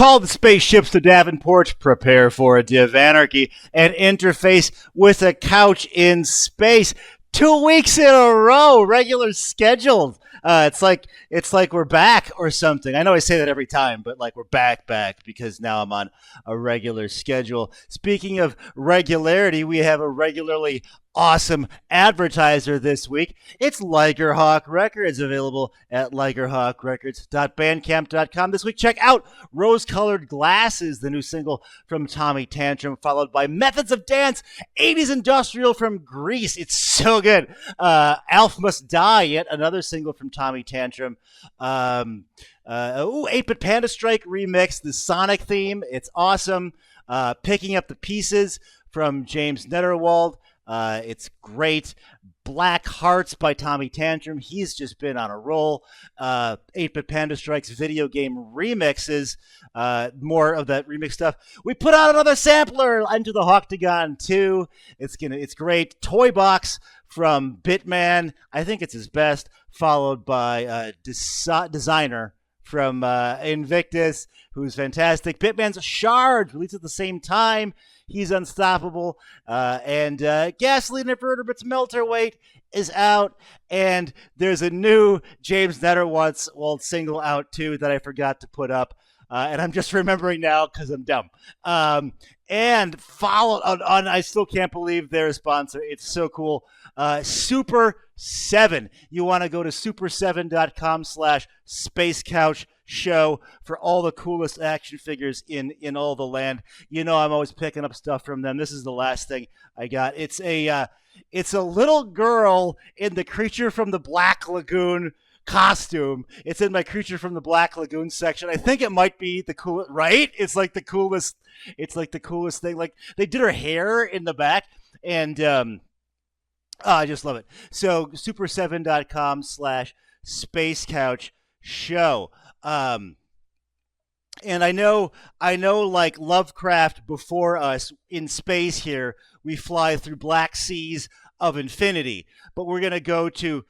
Call the spaceships to Davenport, prepare for a day of anarchy, and interface with a couch in space. 2 weeks in a row, regular scheduled. It's like we're back or something. I know I say that every time, but like we're back because now I'm on a regular schedule. Speaking of regularity, we have a regularly awesome advertiser this week. It's Ligerhawk Records, available at ligerhawkrecords.bandcamp.com. This week, check out Rose Colored Glasses, the new single from Tommy Tantrum, followed by Methods of Dance, 80s Industrial from Greece. It's so good. Alf Must Die, yet another single from Tommy Tantrum. 8-Bit Panda Strike remix, the Sonic theme. It's awesome. Picking Up the Pieces from James Netterwald. It's great. Black Hearts by Tommy Tantrum. He's just been on a roll. 8-Bit Panda Strike's video game remixes. More of that remix stuff. We put out another sampler, Into the Octagon 2. It's great. Toy Box from Bitman. I think it's his best. Followed by Designer from Invictus, who's fantastic. Bitman's Shard, released at the same time. He's unstoppable. And Gasoline Invertebrates Melterweight is out. And there's a new James Netterwald single out, too, that I forgot to put up. And I'm just remembering now because I'm dumb. And followed on, I still can't believe they're a sponsor. It's so cool. Super 7. You want to go to super7.com/spacecouch show for all the coolest action figures in all the land. You know I'm always picking up stuff from them. This is the last thing I got. It's a little girl in the Creature from the Black Lagoon costume. It's in my Creature from the Black Lagoon section. I think it might be the coolest, right? It's like the coolest thing. Like they did her hair in the back, and I just love it. So super7.com/spacecouch show. And I know like Lovecraft before us in space here, we fly through black seas of infinity, but we're going to go to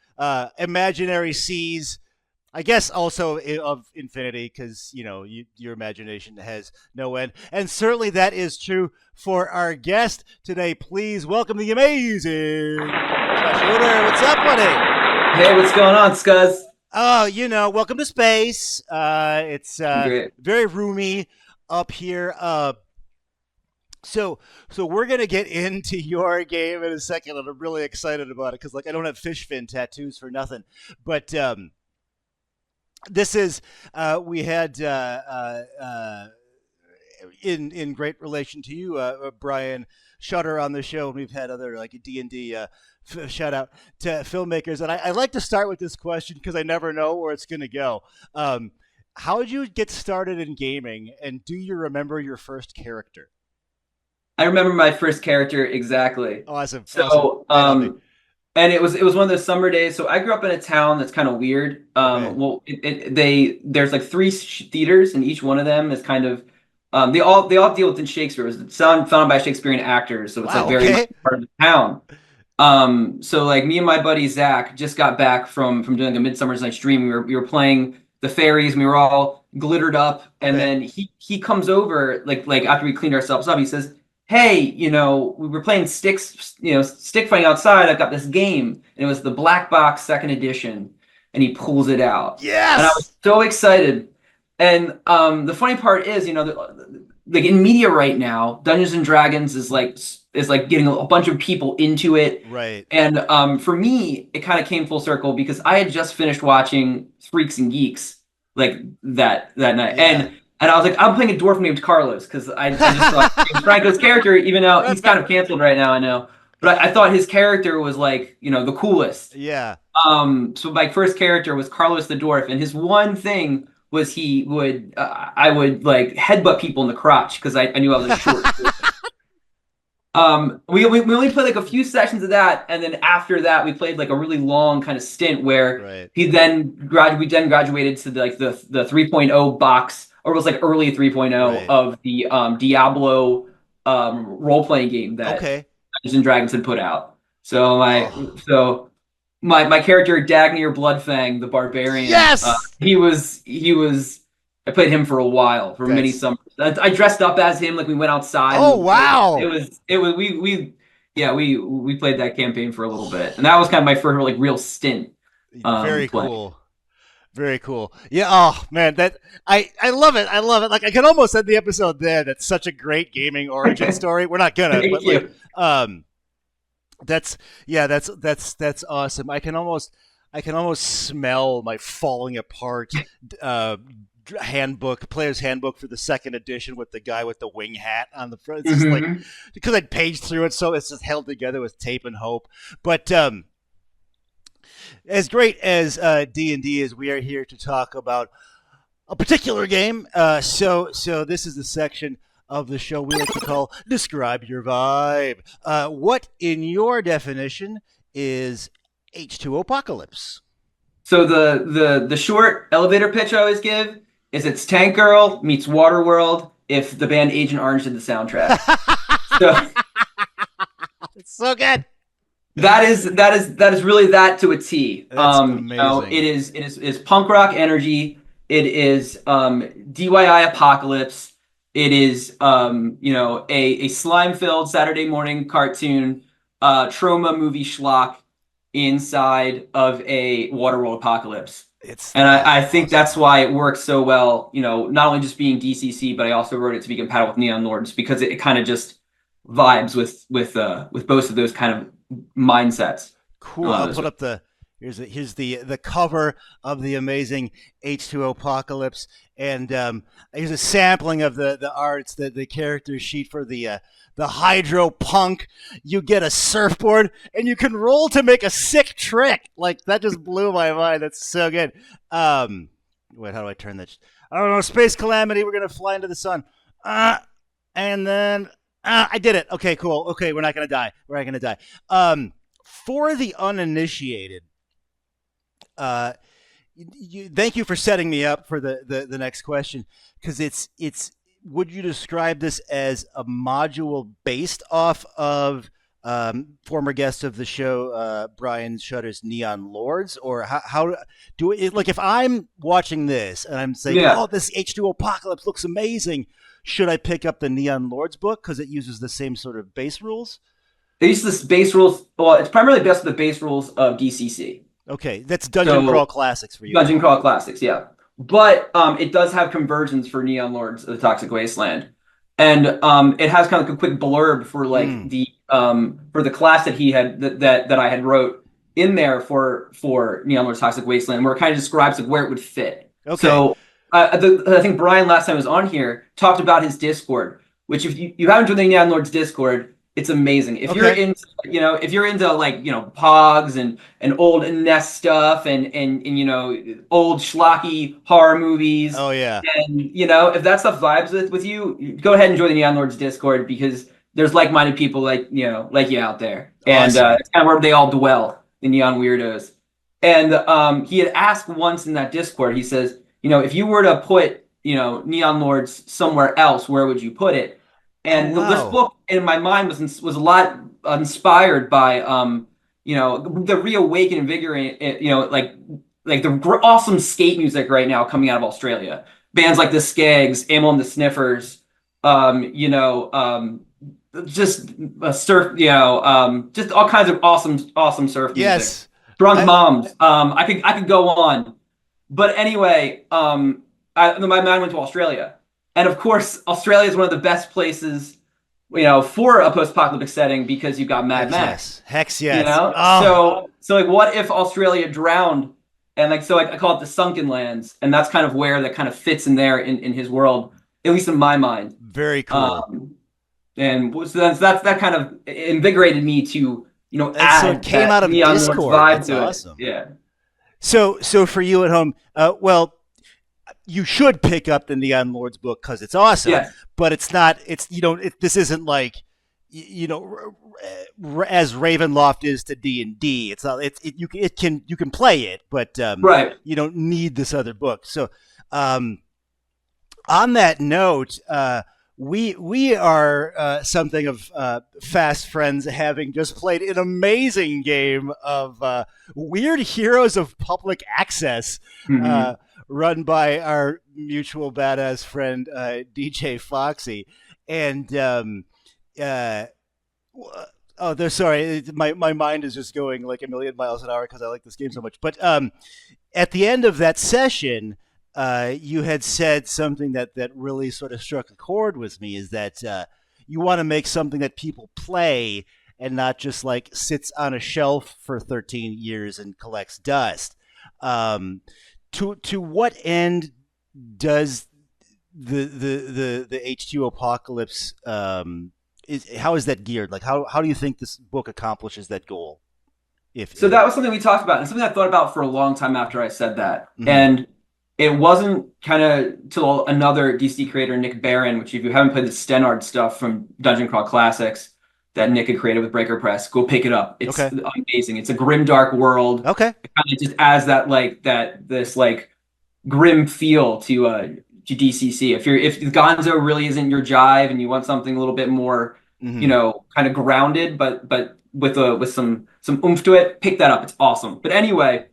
imaginary seas, I guess also of infinity, because, you know, your imagination has no end. And certainly that is true for our guest today. Please welcome the amazing Josh Yoder. What's up, buddy? Hey, what's going on, Scuzz? Oh, you know, welcome to space. It's Great. very roomy up here. So we're gonna get into your game in a second, and I'm really excited about it because, like, I don't have fish fin tattoos for nothing. But this is we had in great relation to you, Brian Shutter on the show, and we've had other like D&D. Shout out to filmmakers, and I like to start with this question because I never know where it's going to go. How did you get started in gaming, and do you remember your first character? I remember my first character exactly. Awesome. So, and it was one of those summer days. So I grew up in a town that's kind of weird. Okay. Well, there's like 3 theaters, and each one of them is kind of they all deal with Shakespeare. It was founded by Shakespearean actors, so it's like very much part of the town. So like me and my buddy Zach just got back from doing like a Midsummer's Night's Dream. We were playing the fairies, and we were all glittered up. And then he comes over like after we cleaned ourselves up, he says, "Hey, you know, we were playing stick fighting outside. I've got this game." And it was the Black Box 2nd edition, and he pulls it out. Yes. And I was so excited. And the funny part is, you know, like in media right now, Dungeons and Dragons is like getting a bunch of people into it. Right. And for me, it kind of came full circle because I had just finished watching Freaks and Geeks like that night. Yeah. And I was like, I'm playing a dwarf named Carlos because I just thought Franco's character, even though he's kind of canceled right now, I know. But I thought his character was like, you know, the coolest. Yeah. So my first character was Carlos the dwarf, and his one thing was he would I would like headbutt people in the crotch because I knew I was a short. We only played like a few sessions of that, and then after that we played like a really long kind of stint where we then graduated to the 3.0 box, or it was like early 3.0 of the Diablo role-playing game that Dungeons and Dragons had put out. So my character Dagnir Bloodfang the Barbarian, yes, he was I played him for a while, for many summers. I dressed up as him, like we went outside. Oh, wow. We played that campaign for a little bit. And that was kind of my first like real stint. Very cool. Very cool. Yeah. Oh man, that I love it. I love it. Like I can almost end the episode there. That's such a great gaming origin story. We're not gonna, but like, that's awesome. I can almost smell my falling apart player's handbook for the second edition with the guy with the wing hat on the front. It's just like, because I'd paged through it, so it's just held together with tape and hope. But as great as D&D is, we are here to talk about a particular game. So this is the section of the show we like to call Describe Your Vibe. What, in your definition, is H20-Pocalypse? So the short elevator pitch I always give is it's Tank Girl meets Waterworld if the band Agent Orange did the soundtrack. So it's so good. That is really that to a T. That's amazing. It is punk rock energy. It is DIY apocalypse. It is a slime-filled Saturday morning cartoon trauma movie schlock inside of a Waterworld apocalypse. I think that's why it works so well, not only just being DCC, but I also wrote it to be compatible with Neon Lords because it kind of just vibes with both of those kind of mindsets. Cool. I'll put up here's the cover of the amazing H20-Pocalypse, and here's a sampling of the arts, the character sheet for the hydro punk. You get a surfboard and you can roll to make a sick trick. Like, that just blew my mind. That's so good. Wait, how do I turn this? I don't know. Space calamity. We're gonna fly into the sun. And then I did it. Okay, cool. Okay, we're not gonna die. For the uninitiated, thank you for setting me up for the next question, because it's. Would you describe this as a module based off of former guest of the show, Brian Shutter's Neon Lords, or how do it? Like, if I'm watching this and I'm saying, "Oh, this H20-Pocalypse looks amazing," should I pick up the Neon Lords book because it uses the same sort of base rules? It uses the base rules. Well, it's primarily based on the base rules of DCC. Okay, that's Dungeon Crawl Classics for you. Dungeon Crawl Classics, yeah. But it does have conversions for Neon Lords of the Toxic Wasteland, and it has kind of like a quick blurb for like for the class that he had that I had wrote in there for Neon Lords Toxic Wasteland, where it kind of describes like where it would fit. Okay. So I think Brian last time was on here talked about his Discord, which if you haven't joined the Neon Lords Discord, it's amazing. If you're into like Pogs and old NES stuff and old schlocky horror movies. Oh yeah. And if that stuff vibes with you, go ahead and join the Neon Lords Discord because there's like-minded people like you out there. Awesome. And it's kind of where they all dwell, the neon weirdos. And he had asked once in that Discord, he says, if you were to put Neon Lords somewhere else, where would you put it? And this book, in my mind, was a lot inspired by, the reawakened, invigorating, like the awesome skate music right now coming out of Australia. Bands like the Skags, Amyl and the Sniffers, just surf, just all kinds of awesome surf music. Yes, Drunk Moms. I could go on, but anyway, my mind went to Australia. And of course, Australia is one of the best places, for a post-apocalyptic setting because you've got Mad Max. Hex yes. So like, what if Australia drowned? And like, so I call it the Sunken Lands, and that's kind of where that kind of fits in there in his world, at least in my mind. Very cool. And so that kind of invigorated me to add so it came out of Discord. Vibe to awesome. It. Yeah. So for you at home, you should pick up the Neon Lords book because it's awesome. Yes. But it's not. This isn't like as Ravenloft is to D&D. It's not. You can play it, but right. You don't need this other book. So on that note, we are something of fast friends, having just played an amazing game of Weird Heroes of Public Access. Mm-hmm. run by our mutual badass friend DJ Foxy, and uh, oh, sorry, my mind is just going like a million miles an hour because I like this game so much. But at the end of that session, you had said something that really sort of struck a chord with me. Is that you want to make something that people play and not just like sits on a shelf for 13 years and collects dust. To what end does the H2 Apocalypse how is that geared? Like how do you think this book accomplishes that goal? So that was something we talked about, and something I thought about for a long time after I said that. Mhm. And it wasn't kind of till another DC creator, Nick Barron, which if you haven't played the Stenard stuff from Dungeon Crawl Classics that Nick had created with Breaker Press, go pick it up. It's Okay. amazing. It's a grim, dark world. Okay. It kind of just adds this grim feel to DCC. If Gonzo really isn't your jive and you want something a little bit more, kind of grounded, but with some oomph to it, pick that up. It's awesome. But anyway,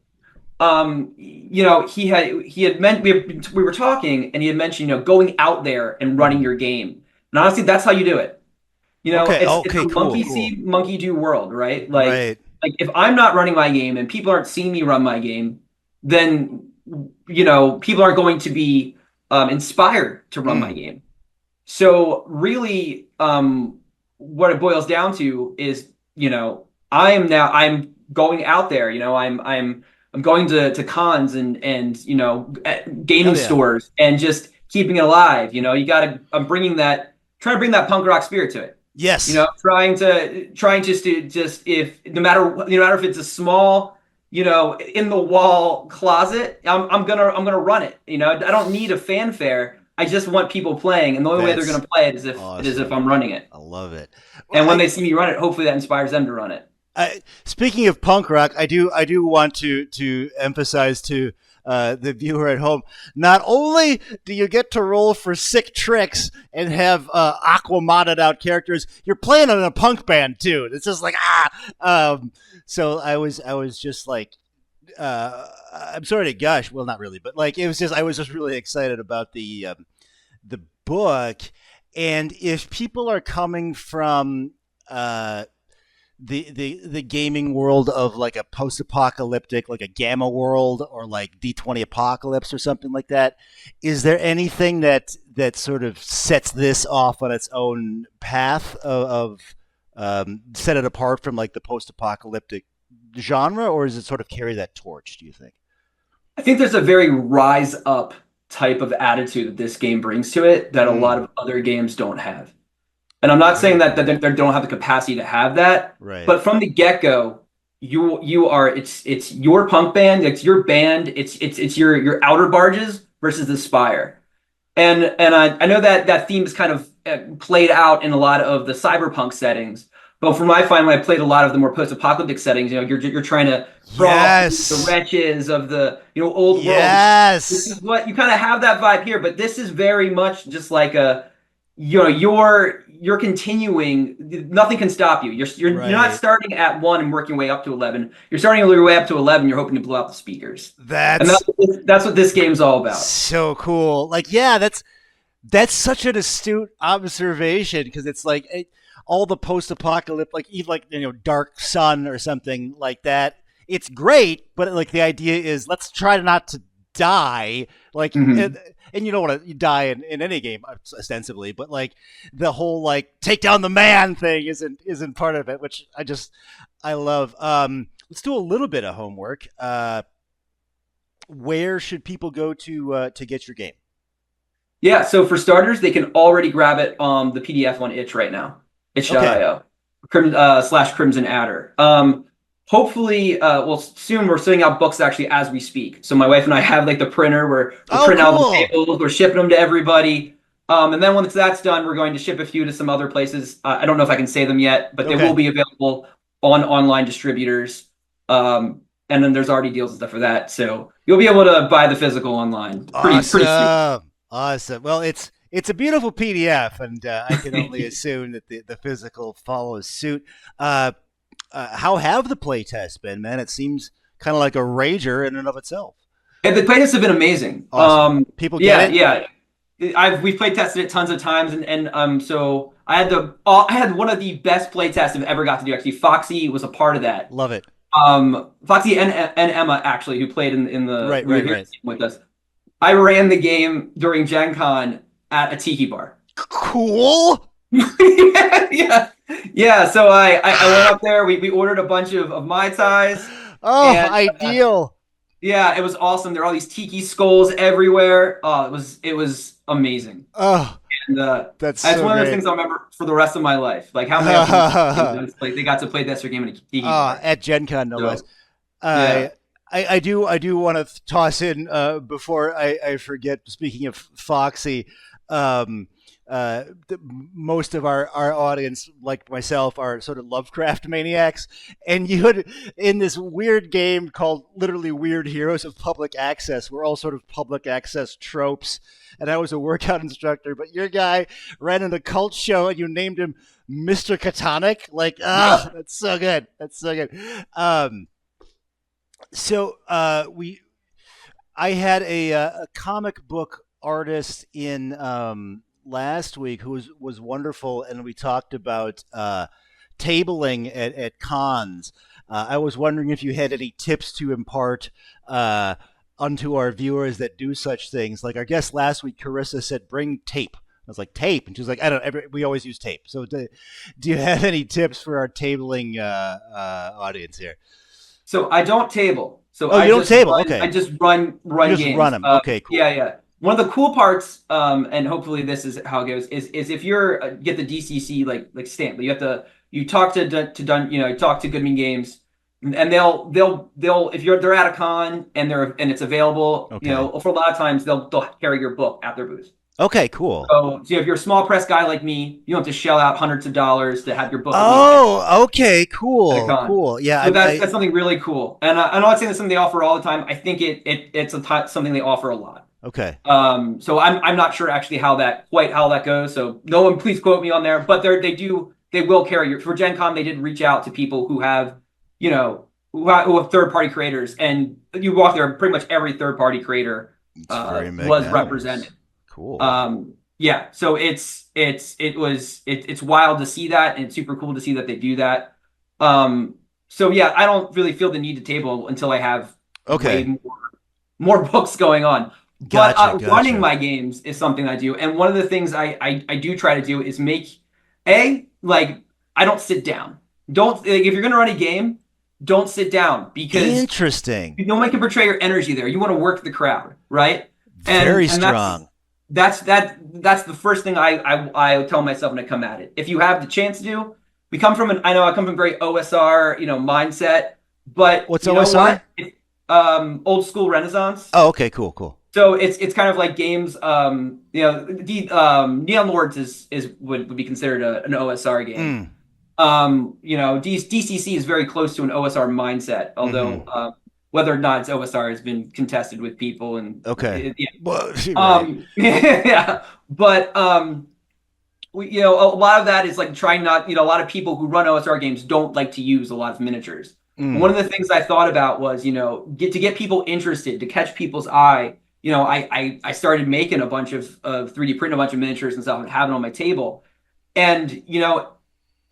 he had meant we were talking, and he had mentioned going out there and running your game. And honestly, that's how you do it. It's a monkey see, monkey do world, right? Like if I'm not running my game and people aren't seeing me run my game, then people aren't going to be inspired to run my game. So really, what it boils down to is, I'm going out there. I'm going to cons and gaming stores and just keeping it alive. I'm trying to bring that punk rock spirit to it. Yes. Trying just if no matter if it's a small, in the wall closet, I'm gonna run it. I don't need a fanfare. I just want people playing, and the only way they're gonna play it is if I'm running it. I love it. And when they see me run it, hopefully that inspires them to run it. Speaking of punk rock, I do want to emphasize to the viewer at home, not only do you get to roll for sick tricks and have aqua-modded out characters, you're playing in a punk band too. It's just like so I was just like I'm sorry to gush. Well, not really, but like I was just really excited about the book. And if people are coming from the gaming world of like a post-apocalyptic, like a Gamma world or like D20 Apocalypse or something like that, is there anything that sort of sets this off on its own path of set it apart from like the post-apocalyptic genre, or does it sort of carry that torch, do you think? I think there's a very rise up type of attitude that this game brings to it that a lot of other games don't have. And I'm not saying that they don't have the capacity to have that, but from the get-go, it's your punk band, it's your band, it's your outer barges versus the Spire. And I know that theme is kind of played out in a lot of the cyberpunk settings. But for my when I played a lot of the more post-apocalyptic settings, you're trying to crawl the wretches of the old world. Yes, this is what you kind of have that vibe here, but this is very much just like you're continuing. Nothing can stop you. You're not starting at 1 and working your way up to 11. You're starting your way up to 11. You're hoping to blow out the speakers. That's what this game's all about. So cool. Like, that's such an astute observation, because it's like all the post-apocalypse, like even Dark Sun or something like that. It's great, but like the idea is let's try not to die. Like, and you don't want to die in any game ostensibly, but like the whole like take down the man thing isn't part of it, which I love. Let's do a little bit of homework. Where should people go to get your game? Yeah, so for starters, they can already grab it the PDF on itch right now. Itch.io / Crimson Adder. Hopefully, soon we're sending out books actually as we speak. So my wife and I have like the printer. We're printing out the tables. We're shipping them to everybody. And then once that's done, we're going to ship a few to some other places. I don't know if I can say them yet, but they will be available on online distributors. And then there's already deals and stuff for that. So you'll be able to buy the physical online. Pretty soon. Awesome. Well, it's a beautiful PDF, and I can only assume that the physical follows suit. How have the playtests been, man? It seems kind of like a rager in and of itself. And the playtests have been amazing. Awesome. People get Yeah, yeah. We've play tested it tons of times, and so I had one of the best play tests I've ever got to do. Actually, Foxy was a part of that. Love it. Foxy and Emma actually, who played in the right. with us. I ran the game during Gen Con at a tiki bar. Cool. Yeah. So I went up there. We ordered a bunch of Mai Tais. Oh, And, ideal. Yeah, it was awesome. There were all these tiki skulls everywhere. Oh, it was amazing. Oh, and that's one of those great. things I'll remember for the rest of my life. Like how many like they got to play this game in a tiki bar. At Gen Con, no less. Yeah. I do want to toss in before I forget. Speaking of Foxy, most of our audience, like myself, are sort of Lovecraft maniacs, and you had in this weird game called literally Weird Heroes of Public Access. We're all sort of public access tropes, and I was a workout instructor, but your guy ran an occult show, and you named him Mr. Catonic. Like, that's so good. That's so good. I had a comic book artist in last week who was wonderful, and we talked about tabling at cons. I was wondering if you had any tips to impart unto our viewers that do such things. Like our guest last week, Carissa, said, "Bring tape." I was like, "Tape," and she was like, "I don't. We always use tape." So, do you have any tips for our tabling audience here? So I don't table. So you don't table. Okay. I just run games. Run them. Okay, cool. Yeah. One of the cool parts, and hopefully this is how it goes, is if you're get the DCC like stamp, but you talk to talk to Goodman Games, and they'll if they're at a con and it's available, for a lot of times they'll carry your book at their booth. Okay, cool. So if you're a small press guy like me, you don't have to shell out hundreds of dollars to have your book. Oh, okay, cool, cool. Yeah, so that's something really cool. And I'm not saying that's something they offer all the time. I think it's something they offer a lot. Okay. So I'm not sure actually how that goes. So no one please quote me on there. But they will carry for Gen Con. They did reach out to people who have who have third party creators, and you walk there, pretty much every third party creator was represented. Cool. Yeah. So it's wild to see that, and it's super cool to see that they do that. So yeah, I don't really feel the need to table until I have way more books going on. But running my games is something I do, and one of the things I do try to do is I don't sit down. If you're gonna run a game, don't sit down, because interesting. No one can portray your energy there. You want to work the crowd, right? Very strong. That's the first thing I tell myself when I come at it. If you have the chance to do, I come from very OSR mindset, but what's OSR? Old school Renaissance. Oh, okay, cool. So it's kind of like games. Neon Lords would be considered an OSR game. DCC is very close to an OSR mindset, although whether or not it's OSR has been contested with people. And yeah, but a lot of that is like trying not. A lot of people who run OSR games don't like to use a lot of miniatures. One of the things I thought about was to get people interested, to catch people's eye. I started making a bunch of 3D printing a bunch of miniatures and stuff and having on my table. And,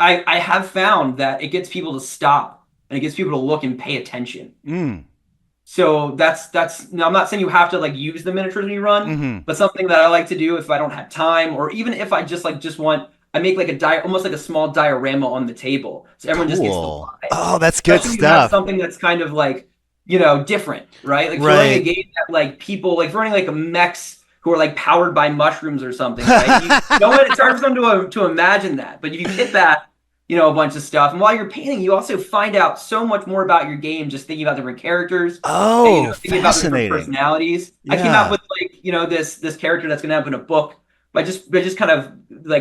I have found that it gets people to stop and it gets people to look and pay attention. So that's now I'm not saying you have to use the miniatures when you run, but something that I like to do if I don't have time, or even if I just want, I make almost like a small diorama on the table. So everyone just gets the vibe. Oh, that's good stuff. Something that's kind of different, right? Like running a game that people running mechs who are powered by mushrooms or something, right? It's hard for them to imagine that. But if you hit that, a bunch of stuff, and while you're painting, you also find out so much more about your game just thinking about different characters. Oh, and, thinking fascinating. About different personalities. Yeah. I came out with this character that's going to have in a book by just kind of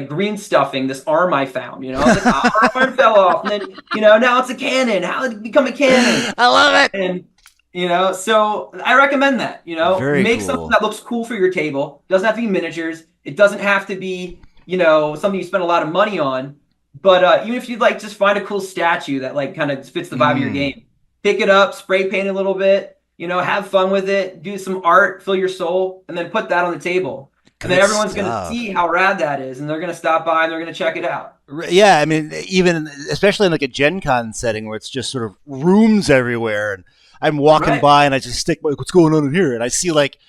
green stuffing this arm I found. I was like, arm fell off, and then now it's a cannon. How did it become a cannon? I love it. And so I recommend that. Very make cool. something that looks cool for your table. It doesn't have to be miniatures. It doesn't have to be something you spend a lot of money on. But even if you'd just find a cool statue that kind of fits the vibe of your game, pick it up, spray paint a little bit, have fun with it, do some art, fill your soul, and then put that on the table. And then Good everyone's going to stuff. see how rad that is, and they're going to stop by and they're going to check it out. Yeah, I mean, even especially in like a Gen Con setting where it's just sort of rooms everywhere, and I'm walking by and I just stick my, what's going on in here, and I see like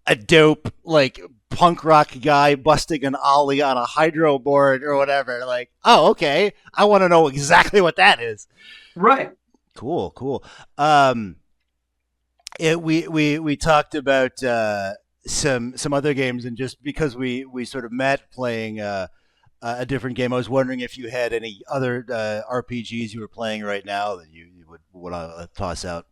a dope like punk rock guy busting an ollie on a hydro board or whatever. Like, oh, okay, I want to know exactly what that is. Right. Cool. We talked about some other games, and just because we sort of met playing a different game, I was wondering if you had any other RPGs you were playing right now that you would want to toss out.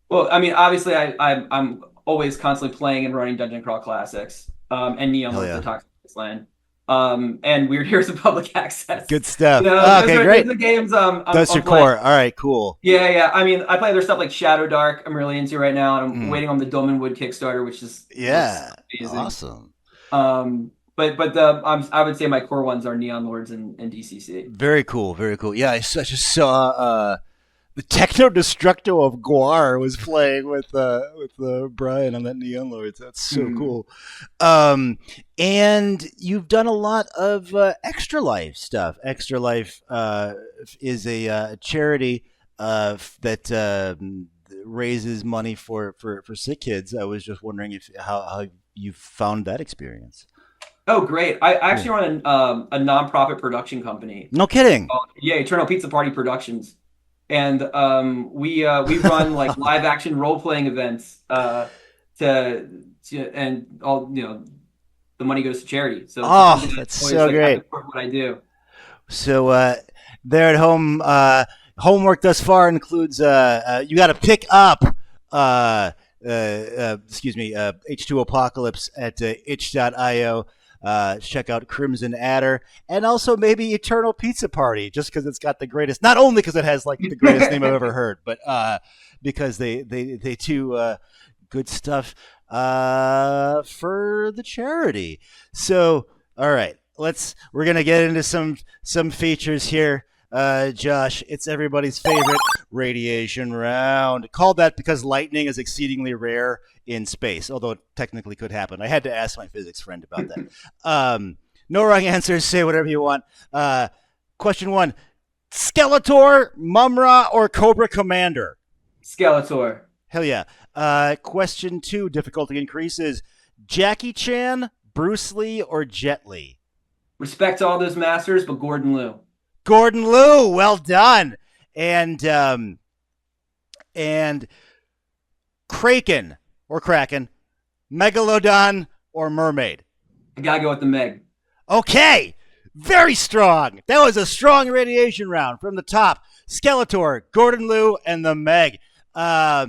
Well, I mean, obviously, I'm always constantly playing and running Dungeon Crawl Classics, and Neon Lords of the Toxic Wasteland, and Weird Heroes of Public Access. Good stuff. Okay, great. The games. That's your core. All right, cool. Yeah. I mean, I play other stuff like Shadow Dark. I'm really into right now, and I'm waiting on the Dolmenwood Kickstarter, which is amazing. Awesome. But I would say my core ones are Neon Lords and DCC. Very cool. Yeah, I just saw the Techno Destructo of Guar was playing with Brian on that Neon Lords. That's so cool. And you've done a lot of Extra Life stuff. Extra Life is a charity that raises money for sick kids. I was just wondering how you found that experience. Oh, great. I actually run a nonprofit production company. No kidding. Eternal Pizza Party Productions. And we run like live action role playing events and all the money goes to charity. So that's so great. What I do. So there at home, homework thus far includes you got to pick up H20-POCALYPSE at itch.io. Check out Crimson Adder, and also maybe Eternal Pizza Party, just because it's got the greatest, not only because it has like the greatest name I've ever heard, but because they do good stuff for the charity. So, all right, we're gonna get into some features here. Josh, it's everybody's favorite radiation round. Called that because lightning is exceedingly rare in space, although it technically could happen. I had to ask my physics friend about that. No wrong answers. Say whatever you want. Question 1. Skeletor, Mumra, or Cobra Commander? Skeletor. Hell yeah. Question 2. Difficulty increases. Jackie Chan, Bruce Lee, or Jet Li? Respect to all those masters, but Gordon Liu. Gordon Liu, well done. And Kraken or Kraken, Megalodon or Mermaid? I gotta go with the Meg. Okay, very strong. That was a strong radiation round from the top. Skeletor, Gordon Liu, and the Meg. All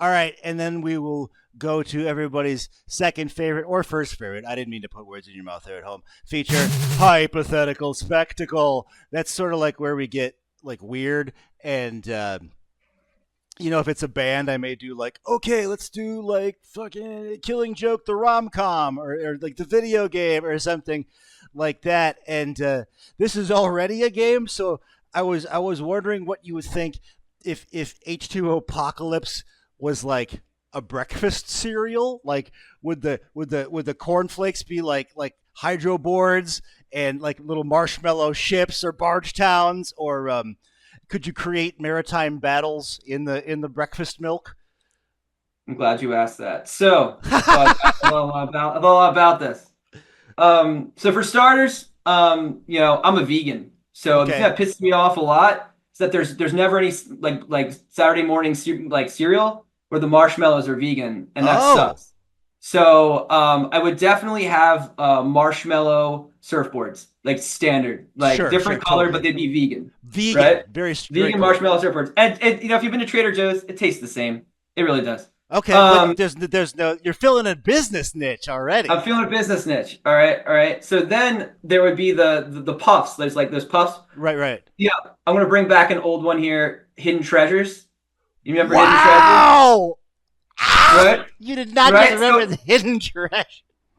right, and then we will go to everybody's second favorite or first favorite. I didn't mean to put words in your mouth there at home. Feature, Hypothetical Spectacle. That's sort of like where we get like weird and if it's a band, I may do like, okay, let's do like fucking Killing Joke, the rom-com, or like the video game or something like that. And this is already a game, so I was wondering what you would think if H20-POCALYPSE was like a breakfast cereal. Like would the cornflakes be like hydro boards and like little marshmallow ships or barge towns, or could you create maritime battles in the breakfast milk? I'm glad you asked that. So I know a lot about this. So for starters, I'm a vegan. So the thing that pisses me off a lot is that there's never any like Saturday morning cereal where the marshmallows are vegan, and that sucks. So I would definitely have marshmallow surfboards, like standard, like different color, totally. But they'd be vegan. Vegan, right? Very vegan cool. Marshmallow surfboards, and if you've been to Trader Joe's, it tastes the same. It really does. Okay, but there's no, you're filling a business niche already. I'm feeling a business niche. All right. So then there would be the puffs. There's like those puffs. Right. Yeah, I'm gonna bring back an old one here. Hidden Treasures. You remember Hidden Treasures? Wow! Right? You did not just remember the Hidden Treasure.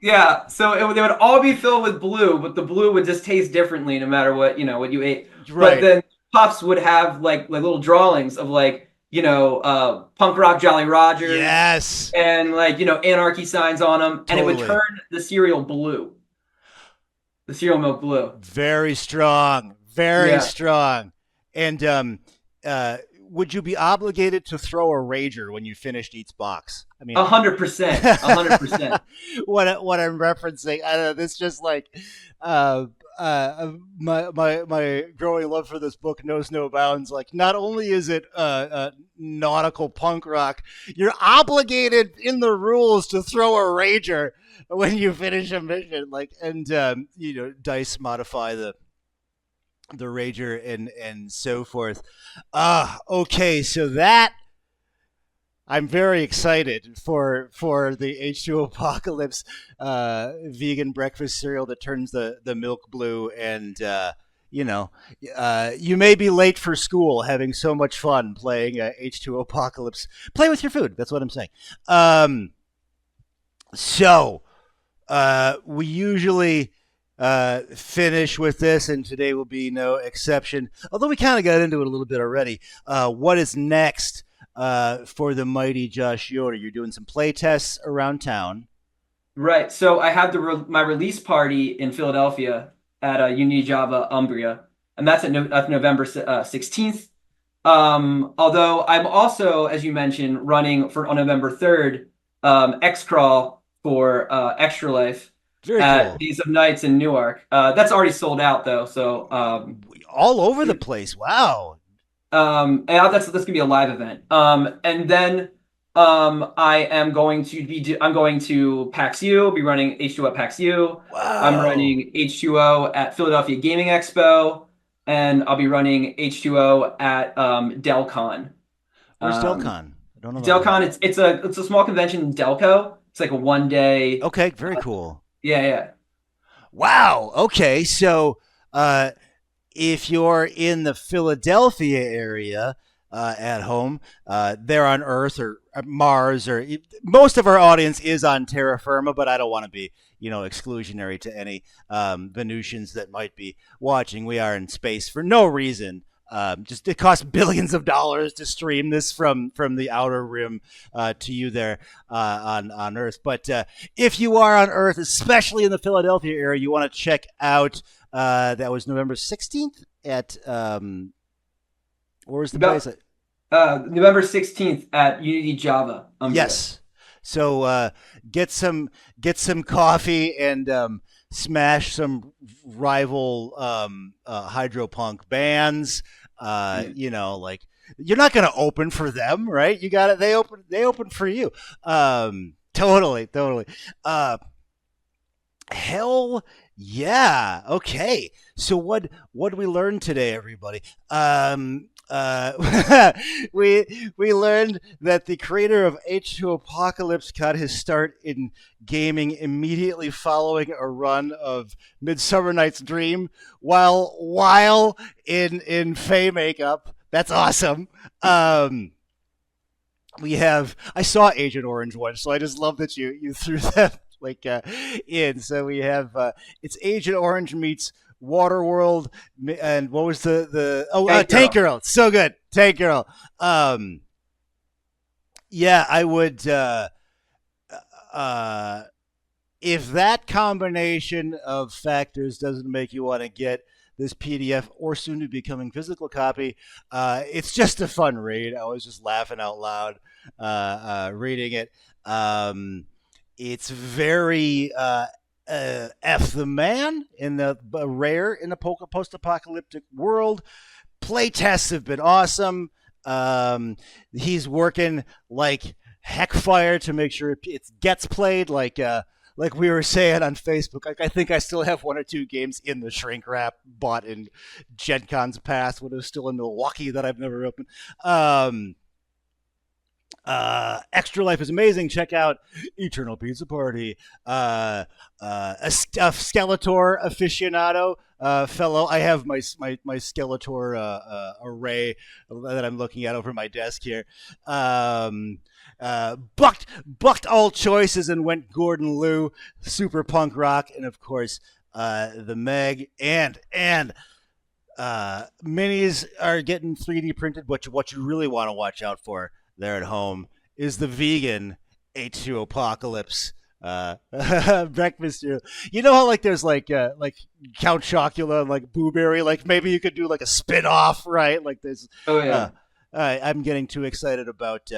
Yeah, so they would all be filled with blue, but the blue would just taste differently no matter what you ate. Right. But then puffs would have like little drawings of like punk rock Jolly Rogers. Yes. And anarchy signs on them, and it would Totally. turn the cereal blue. The cereal milk blue. Very strong. Very Yeah. strong. And would you be obligated to throw a rager when you finished each box? I mean, 100%. 100%. what I'm referencing, I don't know. This just like my growing love for this book knows no bounds. Like, not only is it nautical punk rock, you're obligated in the rules to throw a rager when you finish a mission. Like, and dice modify the rager and so forth. Okay, so that I'm very excited for the H20-POCALYPSE vegan breakfast cereal that turns the milk blue, and you may be late for school having so much fun playing H20-POCALYPSE. Play with your food. That's what I'm saying. So we usually finish with this, and today will be no exception. Although we kind of got into it a little bit already. What is next for the mighty Josh Yoder? You're doing some play tests around town. Right. So I have my release party in Philadelphia at Unity Java Umbria, and that's at November 16th. Although I'm also, as you mentioned, running on November 3rd, X Crawl for Extra Life. Very at cool. Days of Nights in Newark. That's already sold out though, so all over the place. Wow. And that's gonna be a live event. And then I'm going to PAX U. Be running H2O at PAX U. Wow. I'm running H2O at Philadelphia Gaming Expo, and I'll be running H2O at Delcon. Where's Delcon? I don't know. Delcon. It's a small convention in Delco. It's like a 1 day. Okay, very cool. Yeah. Wow. Okay, so if you're in the Philadelphia area at home, there on Earth or Mars, or most of our audience is on terra firma, but I don't want to be, exclusionary to any Venusians that might be watching. We are in space for no reason. Just it costs billions of dollars to stream this from the outer rim to you there on Earth. But if you are on Earth, especially in the Philadelphia area, you want to check out. That was November 16th at where was the place? November 16th at Unity Java. Yes. So get some coffee and smash some rival hydropunk bands. Like, you're not going to open for them, right? You got it. They open for you. Totally. Hell yeah. Okay. So what did we learn today, everybody? We learned that the creator of H20-POCALYPSE got his start in gaming immediately following a run of Midsummer Night's Dream while in Fae makeup. That's awesome. I saw Agent Orange once, so I just love that you threw that in. So we have it's Agent Orange meets Waterworld, and what was Tank Girl. So good. Tank Girl. Yeah, I would if that combination of factors doesn't make you want to get this PDF or soon to becoming physical copy, it's just a fun read. I was just laughing out loud reading it. It's very F the man in the rare in the post-apocalyptic world. Play tests have been awesome. He's working like heckfire to make sure it gets played. Like we were saying on Facebook, I think I still have 1 or 2 games in the shrink wrap bought in Gen Con's past when it was still in Milwaukee that I've never opened. Extra Life is amazing. Check out Eternal Pizza Party. A Skeletor aficionado fellow. I have my Skeletor array that I'm looking at over my desk here. Bucked all choices and went Gordon Liu, super punk rock, and of course the Meg and Minis are getting 3D printed. What you really want to watch out for there at home is the vegan H2 Apocalypse breakfast cereal. You know how like there's like Count Chocula and like Blueberry. Like maybe you could do like a spin off, right? Like there's. Oh yeah. I'm getting too excited about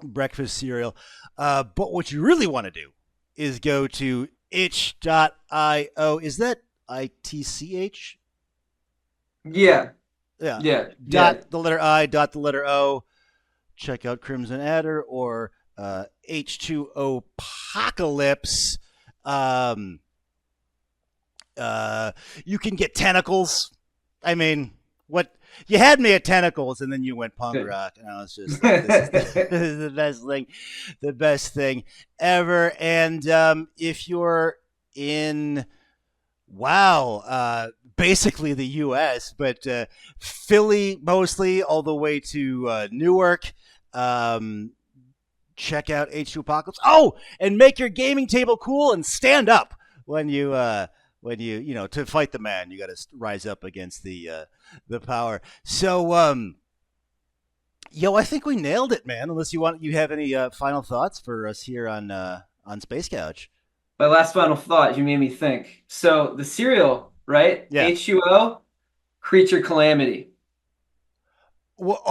breakfast cereal. But what you really want to do is go to itch.io. Is that ITCH? Yeah. Yeah. Yeah. Dot the letter I, dot the letter O. Check out Crimson Adder or H2O-Pocalypse. You can get tentacles. I mean, what you had me at tentacles, and then you went punk rock, and I was just this is the best thing ever. And if you're in basically the U.S., but Philly mostly, all the way to Newark. Check out H2 Apocalypse. Oh, and make your gaming table cool and stand up when you to fight the man. You got to rise up against the power. So, I think we nailed it, man. Unless you have any final thoughts for us here on Space Couch. My last final thought, you made me think. So the cereal, right? Yeah. H2O, Creature Calamity. Well,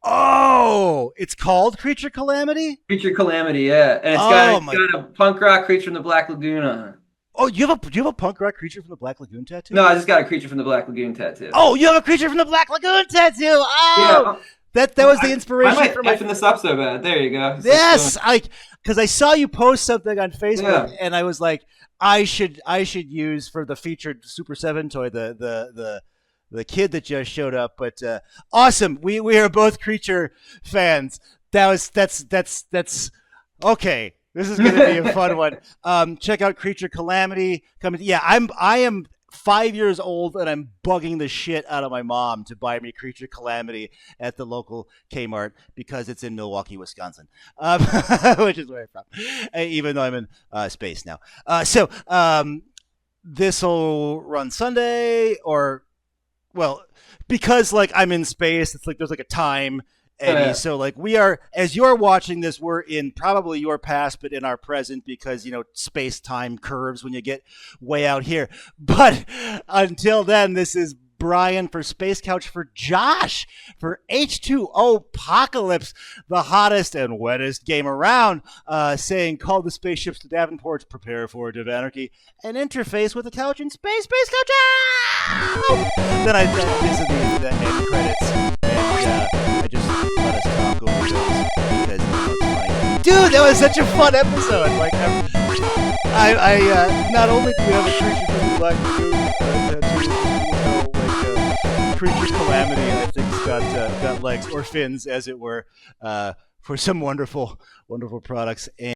oh, it's called Creature Calamity? Creature Calamity, yeah. And it's got a punk rock creature from the Black Lagoon on it. Oh, do you have a punk rock creature from the Black Lagoon tattoo? No, I just got a creature from the Black Lagoon tattoo. Oh, you have a creature from the Black Lagoon tattoo. Oh, yeah. That was the inspiration. I might hyphen this up so bad. There you go. Yes, because I saw you post something on Facebook, and I was like, I should use for the featured Super 7 toy the kid that just showed up. But awesome. We are both creature fans. That's okay. This is going to be a fun one. Check out Creature Calamity. I am 5 years old, and I'm bugging the shit out of my mom to buy me Creature Calamity at the local Kmart because it's in Milwaukee, Wisconsin, which is where I'm from, even though I'm in space now. So this will run Sunday, because like I'm in space, it's like there's like a time. Eddie. So like we are, as you're watching this, we're in probably your past, but in our present because, space time curves when you get way out here. But until then, this is Brian for Space Couch, for Josh for H2O-Pocalypse, the hottest and wettest game around, saying call the spaceships to Davenport, prepare for a anarchy, and interface with a couch in space. Space Couch! Then this is the end credits. And I just let us talk over those because it's funny. Dude, that was such a fun episode. Like, I not only do we have a creature from the Black Lagoon, Creature Calamity, I think it's got legs or fins, as it were, for some wonderful, wonderful products.